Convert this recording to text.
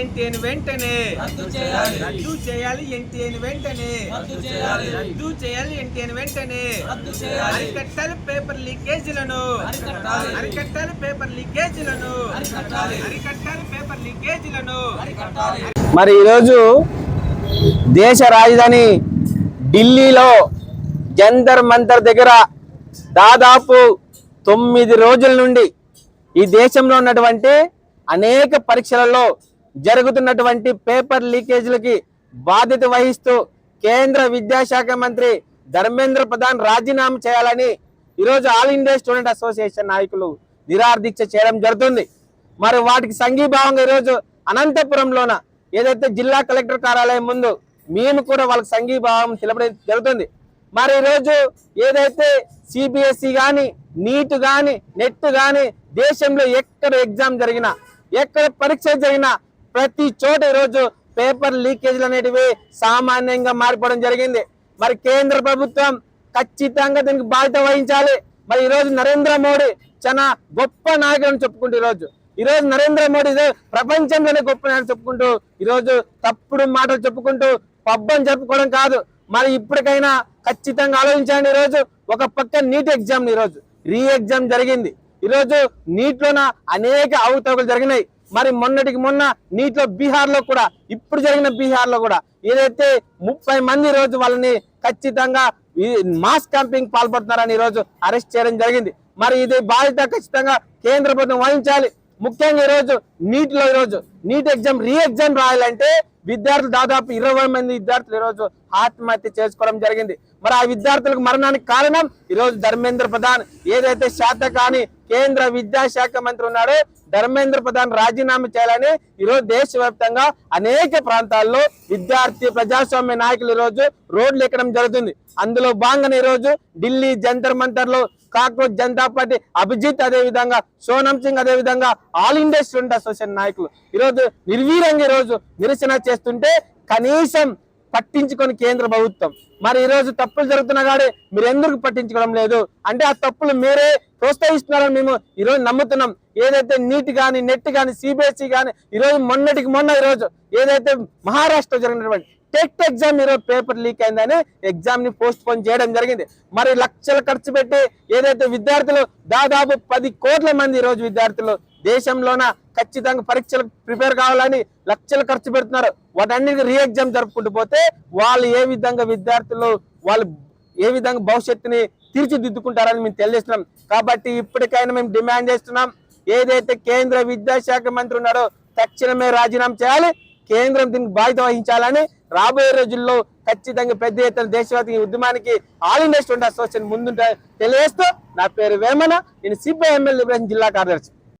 ఎన్టీఏని వెంటనే రద్దు చేయాలి ఎన్టీఏని వెంటనే రద్దు చేయాలి ఎన్టీఏని వెంటనే అరికట్టాలి పేపర్ లీకేజీలను అరికట్టాలి పేపర్ లీకేజీలను అరికట్టాలి పేపర్ లీకేజీలను. మరి ఈరోజు దేశ రాజధాని ఢిల్లీలో జంతర్ మంతర్ దగ్గర దాదాపు 9 రోజుల నుండి ఈ దేశంలో ఉన్నటువంటి అనేక పరీక్షలలో జరుగుతున్నటువంటి పేపర్ లీకేజీలకి బాధ్యత వహిస్తూ కేంద్ర విద్యాశాఖ మంత్రి ధర్మేంద్ర ప్రధాన్ రాజీనామా చేయాలని ఈరోజు ఆల్ ఇండియా స్టూడెంట్ అసోసియేషన్ నాయకులు నిరాహారదీక్ష చేయడం జరుగుతుంది. మరి వాటికి సంఘీభావంగా ఈరోజు అనంతపురంలోన ఏదైతే జిల్లా కలెక్టర్ కార్యాలయం ముందు మేము కూడా వాళ్ళకి సంఘీభావం తెలపడం జరుగుతుంది. మరి ఈరోజు ఏదైతే సిబిఎస్ఈ కానీ నీట్ కానీ నెట్ కానీ దేశంలో ఎక్కడ ఎగ్జామ్ జరిగినా ఎక్కడ పరీక్ష జరిగినా ప్రతి చోట ఈరోజు పేపర్ లీకేజీలు అనేటివి సామాన్యంగా మారిపోవడం జరిగింది. మరి కేంద్ర ప్రభుత్వం ఖచ్చితంగా దీనికి బాధ్యత వహించాలి. మరి ఈరోజు నరేంద్ర మోడీ చాలా గొప్ప నాయకులను చెప్పుకుంటూ ఈరోజు నరేంద్ర మోడీ ప్రపంచంలోనే గొప్ప నాయకులు చెప్పుకుంటూ ఈరోజు తప్పుడు మాటలు చెప్పుకుంటూ పబ్బం జరుపుకోవడం కాదు. మరి ఇప్పటికైనా ఖచ్చితంగా ఆలోచించండి. ఈరోజు ఒక పక్క నీట్ ఎగ్జామ్ ఈరోజు రీ ఎగ్జామ్ జరిగింది. ఈరోజు నీట్ లోన అనేక అవకతవకలు జరిగినాయి. మరి మొన్నటికి మొన్న నీట్ లో బీహార్ లో కూడా ఇప్పుడు జరిగిన బీహార్ లో కూడా ఏదైతే 30 మంది ఈరోజు వాళ్ళని ఖచ్చితంగా మాస్ క్యాంపింగ్ పాల్పడుతున్నారని ఈరోజు అరెస్ట్ చేయడం జరిగింది. మరి ఇది బాధ్యత ఖచ్చితంగా కేంద్ర ప్రభుత్వం వహించాలి. ముఖ్యంగా ఈరోజు నీట్ ఎగ్జామ్ రీ ఎగ్జామ్ రాయాలంటే విద్యార్థులు దాదాపు 20 మంది విద్యార్థులు ఈరోజు ఆత్మహత్య చేసుకోవడం జరిగింది. మరి ఆ విద్యార్థులకు మరణానికి కారణం ఈరోజు ధర్మేంద్ర ప్రధాన్ ఏదైతే శాతకాని కేంద్ర విద్యాశాఖ మంత్రి ఉన్నాడో ధర్మేంద్ర ప్రధాన్ రాజీనామా చేయాలని ఈరోజు దేశవ్యాప్తంగా అనేక ప్రాంతాల్లో విద్యార్థి ప్రజాస్వామ్య నాయకులు ఈరోజు రోడ్లు ఎక్కడం జరుగుతుంది. అందులో భాగంగా ఈరోజు ఢిల్లీ జంతర్ మంతర్ లో కాక్రోచ్ జనతా పార్టీ అభిజిత్, అదే విధంగా సోనం సింగ్, అదే విధంగా ఆల్ ఇండియా స్టూడెంట్ అసోసియేషన్ నాయకులు ఈరోజు నిర్వీర్యంగా ఈరోజు నిరసన చేస్తుంటే కనీసం పట్టించుకొని కేంద్ర ప్రభుత్వం మరి ఈరోజు తప్పులు జరుగుతున్నా కానీ మీరు ఎందుకు పట్టించుకోవడం లేదు అంటే ఆ తప్పులు మీరే ప్రోత్సహిస్తున్నారని మేము ఈరోజు నమ్ముతున్నాం. ఏదైతే నీట్ కానీ నెట్ కానీ సిబిఎస్ఈ కానీ ఈరోజు మొన్నటికి మొన్న ఈరోజు ఏదైతే మహారాష్ట్ర జరిగినటువంటి టెట్ ఎగ్జామ్ ఈరోజు పేపర్ లీక్ అయిందని ఎగ్జామ్ ని పోస్ట్ పోన్ చేయడం జరిగింది. మరి లక్షలు ఖర్చు పెట్టి ఏదైతే విద్యార్థులు దాదాపు 10 కోట్ల మంది ఈరోజు విద్యార్థులు దేశంలోన ఖచ్చితంగా పరీక్షలకు ప్రిపేర్ కావాలని లక్షలు ఖర్చు పెడుతున్నారు. వాటన్నిటికీ రీ ఎగ్జామ్ జరుపుకుంటూ పోతే వాళ్ళు ఏ విధంగా విద్యార్థులు వాళ్ళు ఏ విధంగా భవిష్యత్తుని తీర్చిదిద్దుకుంటారని మేము తెలియజేస్తున్నాం. కాబట్టి ఇప్పటికైనా మేము డిమాండ్ చేస్తున్నాం, ఏదైతే కేంద్ర విద్యాశాఖ మంత్రి ఉన్నాడో తక్షణమే రాజీనామా చేయాలి, కేంద్రం దీనికి బాధ్యత వహించాలని రాబోయే రోజుల్లో ఖచ్చితంగా పెద్ద ఎత్తున దేశవ్యాప్త ఉద్యమానికి ఆల్ ఇండియా స్టూడెంట్ అసోసియేషన్ ముందుంటే తెలియజేస్తూ నా పేరు వేమన, నేను సిపిఐ ఎమ్మెల్యే జిల్లా కార్యదర్శి.